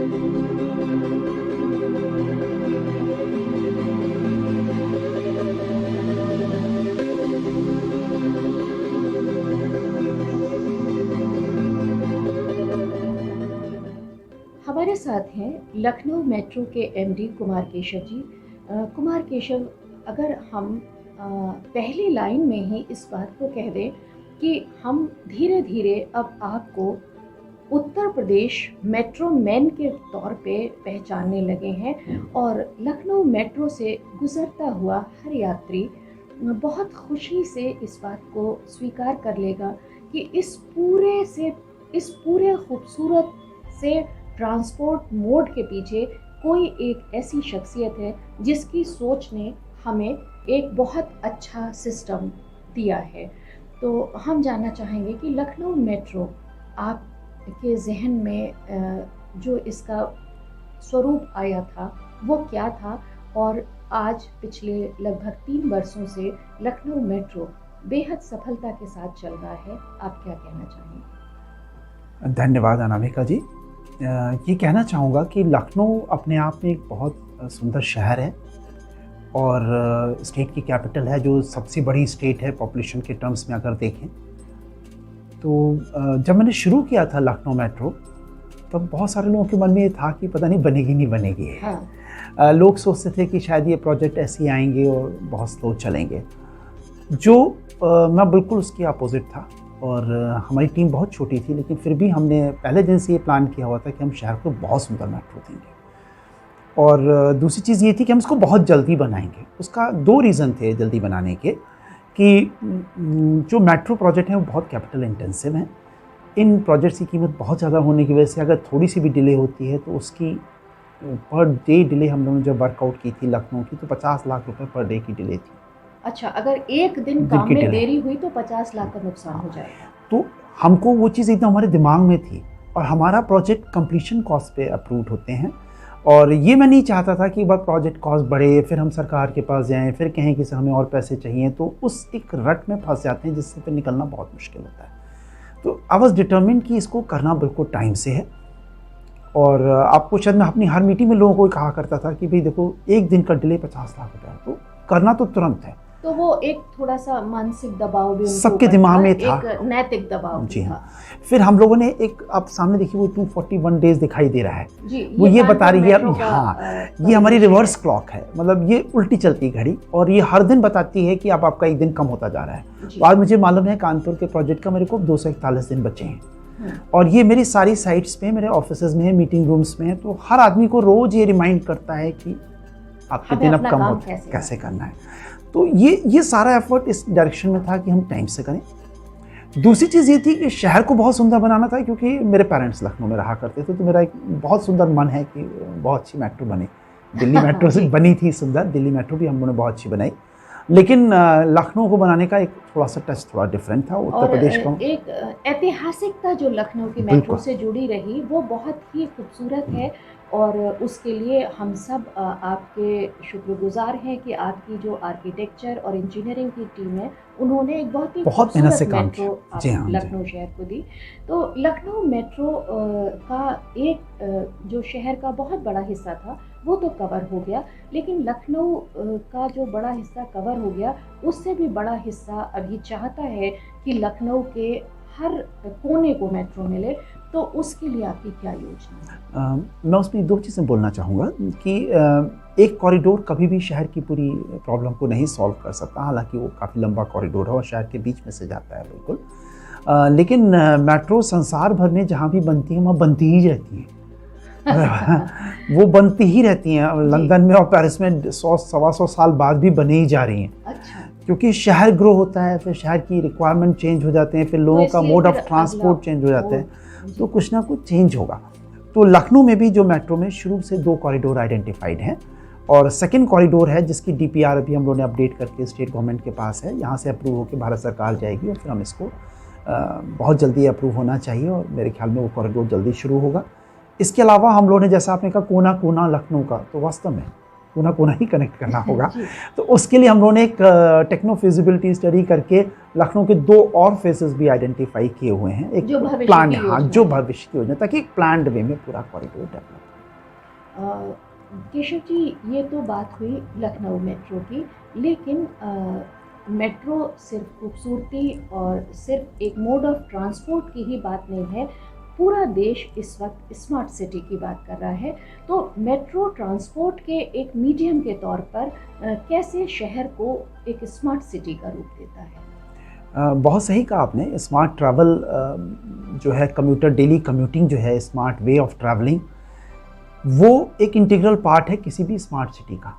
हमारे साथ हैं लखनऊ मेट्रो के एमडी कुमार केशव जी। कुमार केशव, अगर हम पहली लाइन में ही इस बात को कह दें कि हम धीरे धीरे अब आपको उत्तर प्रदेश मेट्रो मैन के तौर पे पहचानने लगे हैं और लखनऊ मेट्रो से गुजरता हुआ हर यात्री बहुत खुशी से इस बात को स्वीकार कर लेगा कि इस पूरे खूबसूरत से ट्रांसपोर्ट मोड के पीछे कोई एक ऐसी शख्सियत है जिसकी सोच ने हमें एक बहुत अच्छा सिस्टम दिया है। तो हम जानना चाहेंगे कि लखनऊ मेट्रो आपके जहन में जो इसका स्वरूप आया था वो क्या था, और आज पिछले लगभग 3 वर्षों से लखनऊ मेट्रो बेहद सफलता के साथ चल रहा है, आप क्या कहना चाहेंगे? धन्यवाद अनामिका जी। ये कहना चाहूँगा कि लखनऊ अपने आप में एक बहुत सुंदर शहर है और स्टेट की कैपिटल है, जो सबसे बड़ी स्टेट है पॉपुलेशन के टर्म्स में अगर देखें तो। जब मैंने शुरू किया था लखनऊ मेट्रो तब बहुत सारे लोगों के मन में ये था कि पता नहीं बनेगी नहीं बनेगी। हाँ। लोग सोचते थे कि शायद ये प्रोजेक्ट ऐसे ही आएंगे और बहुत स्लो चलेंगे, जो मैं बिल्कुल उसके अपोजिट था। और हमारी टीम बहुत छोटी थी, लेकिन फिर भी हमने पहले दिन से ये प्लान किया हुआ था कि हम शहर को बहुत सुंदर मेट्रो देंगे। और दूसरी चीज़ ये थी कि हम इसको बहुत जल्दी बनाएंगे। उसका 2 रीज़न थे जल्दी बनाने के, कि जो मेट्रो प्रोजेक्ट हैं वो बहुत कैपिटल इंटेंसिव हैं। इन प्रोजेक्ट्स की कीमत बहुत ज़्यादा होने की वजह से अगर थोड़ी सी भी डिले होती है तो उसकी पर डे डिले हम लोगों ने जब वर्कआउट की थी लखनऊ की, तो 50 लाख रुपए पर डे की डिले थी। अच्छा, अगर एक दिन काम में देरी हुई तो 50 लाख का नुकसान हो जाएगा। तो हमको वो चीज़ एकदम हमारे दिमाग में थी, और हमारा प्रोजेक्ट कंप्लीशन कॉस्ट पे अप्रूव्ड होते हैं। और ये मैं नहीं चाहता था कि एक बार प्रोजेक्ट कॉस्ट बढ़े फिर हम सरकार के पास जाएं फिर कहें कि हमें और पैसे चाहिए, तो उस एक रट में फंस जाते हैं जिससे फिर निकलना बहुत मुश्किल होता है। तो आई वॉज डिटर्मिन्ड कि इसको करना बिल्कुल टाइम से है। और आपको शायद मैं अपनी हर मीटिंग में लोगों को कहा करता था कि भाई देखो, एक दिन का डिले 50 लाख रुपये, तो करना तो तुरंत है। तो वो एक थोड़ा सा मानसिक दबाव भी सबके दिमाग में था, एक नैतिक दबाव जी हाँ। फिर हम लोगों ने एक, आप सामने देखिए वो 241 डेज दिखाई दे रहा है जी, वो ये बता रही है। हाँ, ये हमारी रिवर्स क्लॉक है, मतलब ये उल्टी चलती घड़ी, और ये हर दिन बताती है कि अब आपका एक दिन कम होता जा रहा है। आज मुझे मालूम है कानपुर के प्रोजेक्ट का मेरे को 241 दिन बचे हैं, और ये मेरी सारी साइट्स पे, मेरे ऑफिसेज में है, मीटिंग रूम्स में है। तो हर आदमी को रोज ये रिमाइंड करता है कि आपके दिन अब कम होते हैं, कैसे करना है। तो ये सारा एफर्ट इस डायरेक्शन में था कि हम टाइम से करें। दूसरी चीज़ ये थी कि शहर को बहुत सुंदर बनाना था, क्योंकि मेरे पेरेंट्स लखनऊ में रहा करते थे, तो मेरा एक बहुत सुंदर मन है कि बहुत अच्छी मेट्रो बने। दिल्ली मेट्रो से बनी थी सुंदर, दिल्ली मेट्रो भी हम लोगों ने बहुत अच्छी बनाई, लेकिन लखनऊ को बनाने का एक थोड़ा सा टच थोड़ा डिफरेंट था। उत्तर प्रदेश का एक ऐतिहासिकता जो लखनऊ की मेट्रो से जुड़ी रही वो बहुत ही खूबसूरत है, और उसके लिए हम सब आपके शुक्रगुजार हैं कि आपकी जो आर्किटेक्चर और इंजीनियरिंग की टीम है उन्होंने एक बहुत ही मेहनत से काम मेट्रो लखनऊ शहर को दी। तो लखनऊ मेट्रो का एक जो शहर का बहुत बड़ा हिस्सा था वो तो कवर हो गया, लेकिन लखनऊ का जो बड़ा हिस्सा कवर हो गया उससे भी बड़ा हिस्सा अभी चाहता है कि लखनऊ के हर कोने को मेट्रो मिले। तो उसके लिए आपकी क्या योजना है? मैं उसमें 2 चीज़ें बोलना चाहूँगा कि एक कॉरिडोर कभी भी शहर की पूरी प्रॉब्लम को नहीं सॉल्व कर सकता, हालांकि वो काफ़ी लंबा कॉरिडोर है और शहर के बीच में से जाता है बिल्कुल। लेकिन मेट्रो संसार भर में जहाँ भी बनती है वहाँ बनती ही रहती हैं। वो बनती ही रहती हैं। लंदन में और पेरिस में 100-125 साल बाद भी बने ही जा रही हैं। अच्छा। क्योंकि शहर ग्रो होता है, फिर शहर की रिक्वायरमेंट चेंज हो जाते हैं, फिर लोगों का मोड ऑफ ट्रांसपोर्ट चेंज हो जाते हैं, तो कुछ ना कुछ चेंज होगा। तो लखनऊ में भी जो मेट्रो में शुरू से 2 कॉरिडोर आइडेंटिफाइड हैं, और सेकंड कॉरिडोर है जिसकी डीपीआर अभी हम लोगों ने अपडेट करके स्टेट गवर्नमेंट के पास है, यहाँ से अप्रूव होकर भारत सरकार जाएगी, और फिर हम इसको बहुत जल्दी अप्रूव होना चाहिए, और मेरे ख्याल में वो कॉरिडोर जल्दी शुरू होगा। इसके अलावा हम लोगों ने, जैसा आपने कहा कोना कोना लखनऊ का, तो वास्तव में कोना कोना ही कनेक्ट करना होगा। तो उसके लिए हम लोगों ने एक टेक्नो फिजिबिलिटी स्टडी करके लखनऊ के 2 और फेसेस भी आइडेंटिफाई किए हुए हैं, एक प्लान, हाँ, जो भविष्य की योजना, ताकि एक प्लान्ड वे में पूरा कॉरिडोर डेवलप। केशव जी, ये तो बात हुई लखनऊ मेट्रो की, लेकिन मेट्रो सिर्फ खूबसूरती और सिर्फ एक मोड ऑफ ट्रांसपोर्ट की ही बात नहीं है। पूरा देश इस वक्त स्मार्ट सिटी की बात कर रहा है। तो मेट्रो ट्रांसपोर्ट के एक मीडियम के तौर पर कैसे शहर को एक स्मार्ट सिटी का रूप देता है? बहुत सही कहा आपने। स्मार्ट ट्रैवल जो है, कम्यूटर डेली कम्यूटिंग जो है, स्मार्ट वे ऑफ ट्रैवलिंग, वो एक इंटीग्रल पार्ट है किसी भी स्मार्ट सिटी का।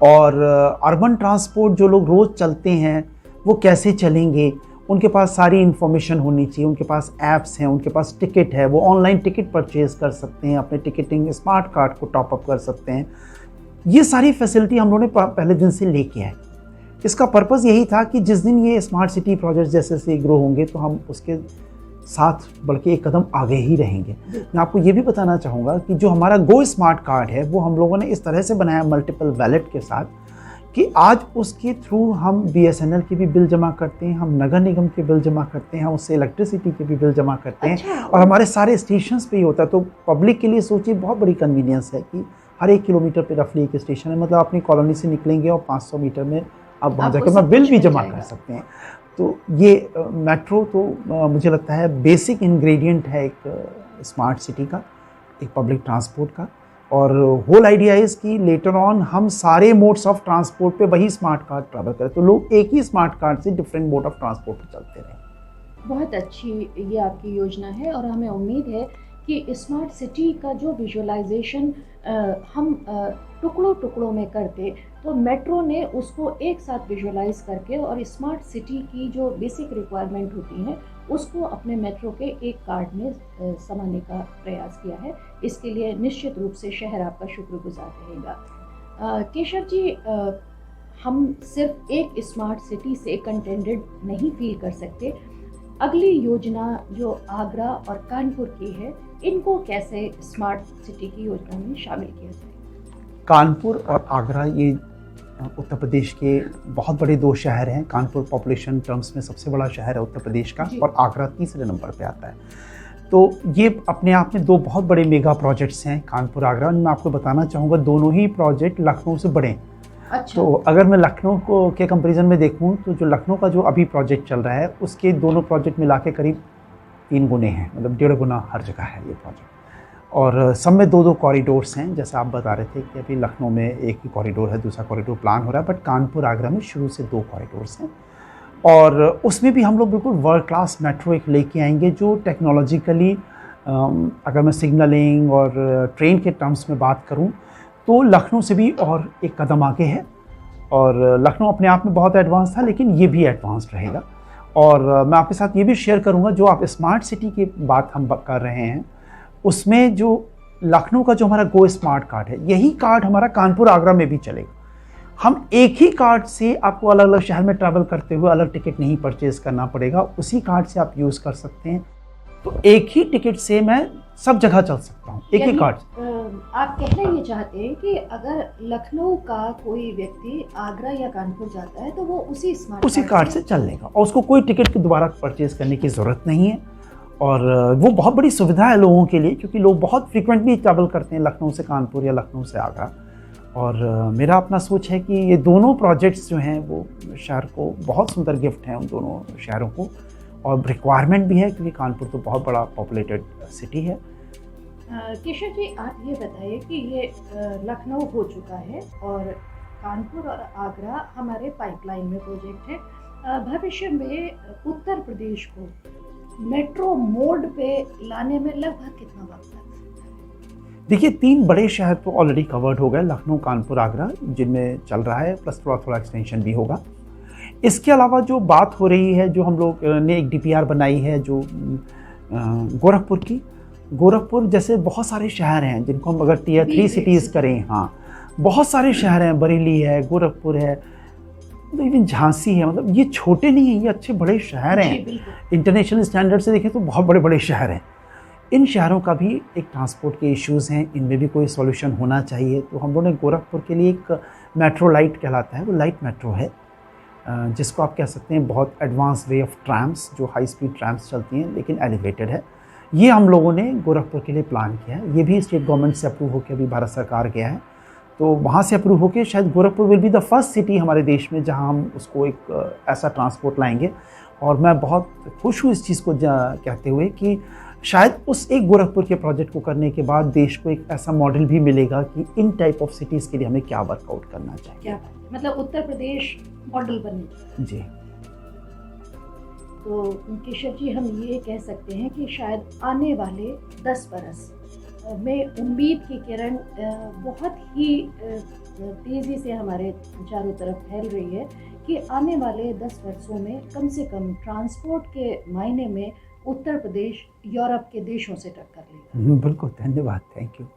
और अर्बन ट्रांसपोर्ट जो लोग रोज़ चलते हैं वो कैसे चलेंगे, उनके पास सारी इन्फॉर्मेशन होनी चाहिए, उनके पास ऐप्स हैं, उनके पास टिकट है, वो ऑनलाइन टिकट परचेज़ कर सकते हैं, अपने टिकटिंग स्मार्ट कार्ड को टॉप अप कर सकते हैं। ये सारी फैसिलिटी हम लोगों ने पहले दिन से लेके है। इसका पर्पज़ यही था कि जिस दिन ये स्मार्ट सिटी प्रोजेक्ट जैसे से ग्रो होंगे तो हम उसके साथ बढ़ के एक कदम आगे ही रहेंगे। मैं आपको ये भी बताना चाहूँगा कि जो हमारा गो स्मार्ट कार्ड है वो हम लोगों ने इस तरह से बनाया मल्टीपल वैलेट के साथ कि आज उसके थ्रू हम BSNL के भी बिल जमा करते हैं, हम नगर निगम के बिल जमा करते हैं, हम उससे इलेक्ट्रिसिटी के भी बिल जमा करते हैं। और हमारे सारे स्टेशंस पे ही होता है। तो पब्लिक के लिए सोचिए बहुत बड़ी कन्वीनियंस है कि हर 1 किलोमीटर पे रफली एक स्टेशन है। मतलब अपनी कॉलोनी से निकलेंगे और 500 मीटर में आप वहाँ जाकर अपना बिल भी जमा कर सकते हैं। तो ये मेट्रो तो मुझे लगता है बेसिक इंग्रेडिएंट है एक स्मार्ट सिटी का, एक पब्लिक ट्रांसपोर्ट का। और होल आइडिया इज़ कि लेटर ऑन हम सारे मोड्स ऑफ ट्रांसपोर्ट पे वही स्मार्ट कार्ड ट्रैवल करें, तो लोग एक ही स्मार्ट कार्ड से डिफरेंट मोड ऑफ ट्रांसपोर्ट पे चलते रहें। बहुत अच्छी ये आपकी योजना है और हमें उम्मीद है कि स्मार्ट सिटी का जो विजुअलाइजेशन हम टुकड़ों टुकड़ों में करते, तो मेट्रो ने उसको एक साथ विजुअलाइज करके और स्मार्ट सिटी की जो बेसिक रिक्वायरमेंट होती हैं उसको अपने मेट्रो के एक कार्ड में समाने का प्रयास किया है। इसके लिए निश्चित रूप से शहर आपका शुक्रगुजार रहेगा। केशव जी, हम सिर्फ एक स्मार्ट सिटी से कंटेंटेड नहीं फील कर सकते। अगली योजना जो आगरा और कानपुर की है, इनको कैसे स्मार्ट सिटी की योजना में शामिल किया जाए? कानपुर और आगरा ये उत्तर प्रदेश के बहुत बड़े 2 शहर हैं। कानपुर पॉपुलेशन टर्म्स में सबसे बड़ा शहर है उत्तर प्रदेश का और आगरा तीसरे नंबर पे आता है। तो ये अपने आप में 2 बहुत बड़े मेगा प्रोजेक्ट्स हैं, कानपुर आगरा। मैं आपको बताना चाहूँगा दोनों ही प्रोजेक्ट लखनऊ से बड़े हैं। अच्छा। तो अगर मैं लखनऊ को के कंपैरिजन में देखूँ तो जो लखनऊ का जो अभी प्रोजेक्ट चल रहा है उसके दोनों प्रोजेक्ट मिला के करीब 3 गुने हैं, मतलब 1.5 गुना हर जगह है ये प्रोजेक्ट। और सब में 2-2 कॉरिडोर्स हैं। जैसे आप बता रहे थे कि अभी लखनऊ में एक ही कॉरिडोर है, दूसरा कॉरिडोर प्लान हो रहा है, बट कानपुर आगरा में शुरू से 2 कॉरिडोर्स हैं। और उसमें भी हम लोग बिल्कुल वर्ल्ड क्लास मेट्रो एक लेके आएंगे जो टेक्नोलॉजिकली, अगर मैं सिग्नलिंग और ट्रेन के टर्म्स में बात करूं तो लखनऊ से भी और एक कदम आगे है। और लखनऊ अपने आप में बहुत एडवांस था, लेकिन ये भी एडवांस रहेगा। और मैं आपके साथ ये भी शेयर करूंगा, जो आप स्मार्ट सिटी की बात हम कर रहे हैं उसमें जो लखनऊ का जो हमारा गो स्मार्ट कार्ड है, यही कार्ड हमारा कानपुर आगरा में भी चलेगा। हम एक ही कार्ड से आपको अलग अलग शहर में ट्रैवल करते हुए अलग टिकट नहीं परचेज करना पड़ेगा, उसी कार्ड से आप यूज़ कर सकते हैं। तो एक ही टिकट से मैं सब जगह चल सकता हूँ, एक ही कार्ड। आप कहना ये चाहते हैं कि अगर लखनऊ का कोई व्यक्ति आगरा या कानपुर जाता है तो वो उसी कार्ड से चल लेगा और उसको कोई टिकट दोबारा परचेज करने की ज़रूरत नहीं है। और वो बहुत बड़ी सुविधा है लोगों के लिए, क्योंकि लोग बहुत फ्रीक्वेंटली ट्रैवल करते हैं लखनऊ से कानपुर या लखनऊ से आगरा। और मेरा अपना सोच है कि ये दोनों प्रोजेक्ट्स जो हैं वो शहर को बहुत सुंदर गिफ्ट हैं, उन दोनों शहरों को। और रिक्वायरमेंट भी है क्योंकि कानपुर तो बहुत बड़ा पॉपुलेटेड सिटी है। केशव जी, आप ये बताइए कि ये लखनऊ हो चुका है और कानपुर और आगरा हमारे पाइपलाइन में प्रोजेक्ट है। भविष्य में उत्तर प्रदेश को मेट्रो मोड पे लाने में लगभग कितना वक्त लगता है? देखिए, 3 बड़े शहर तो ऑलरेडी कवर्ड हो गए, लखनऊ, कानपुर, आगरा, जिनमें चल रहा है, प्लस थोड़ा एक्सटेंशन भी होगा। इसके अलावा जो बात हो रही है, जो हम लोग ने एक DPR बनाई है जो गोरखपुर जैसे बहुत सारे शहर हैं जिनको हम अगर Tier 3 सिटीज़ करें, हाँ बहुत सारे शहर हैं, बरेली है, गोरखपुर है, मतलब इवन झांसी है। मतलब ये छोटे नहीं हैं, ये अच्छे बड़े शहर हैं। इंटरनेशनल स्टैंडर्ड से देखें तो बहुत बड़े बड़े शहर हैं। इन शहरों का भी एक ट्रांसपोर्ट के इश्यूज़ हैं, इनमें भी कोई सॉल्यूशन होना चाहिए। तो हम लोगों ने गोरखपुर के लिए एक मेट्रो लाइट कहलाता है, वो लाइट मेट्रो है, जिसको आप कह सकते हैं बहुत एडवांस वे ऑफ ट्रैम्स, जो हाई स्पीड ट्रैम्स चलती हैं लेकिन एलिवेटेड है। ये हम लोगों ने गोरखपुर के लिए प्लान किया है। ये भी स्टेट गवर्नमेंट से अप्रूव होकर अभी भारत सरकार गया है, तो वहाँ से अप्रूव होकर शायद Gorakhpur will be the first city हमारे देश में जहाँ हम उसको एक ऐसा ट्रांसपोर्ट लाएंगे। और मैं बहुत खुश हूँ इस चीज़ को कहते हुए कि शायद उस एक गोरखपुर के प्रोजेक्ट को करने के बाद देश को एक ऐसा मॉडल भी मिलेगा कि इन टाइप ऑफ सिटीज़ के लिए हमें क्या वर्कआउट करना चाहिए। क्या मतलब उत्तर प्रदेश मॉडल बने। जी। तो केशव जी, हम ये कह सकते हैं कि शायद आने वाले 10 बरस में उम्मीद की किरण बहुत ही तेज़ी से हमारे चारों तरफ फैल रही है कि आने वाले 10 वर्षों में कम से कम ट्रांसपोर्ट के मायने में उत्तर प्रदेश यूरोप के देशों से टक्कर लेगा। बिल्कुल, धन्यवाद, थैंक यू।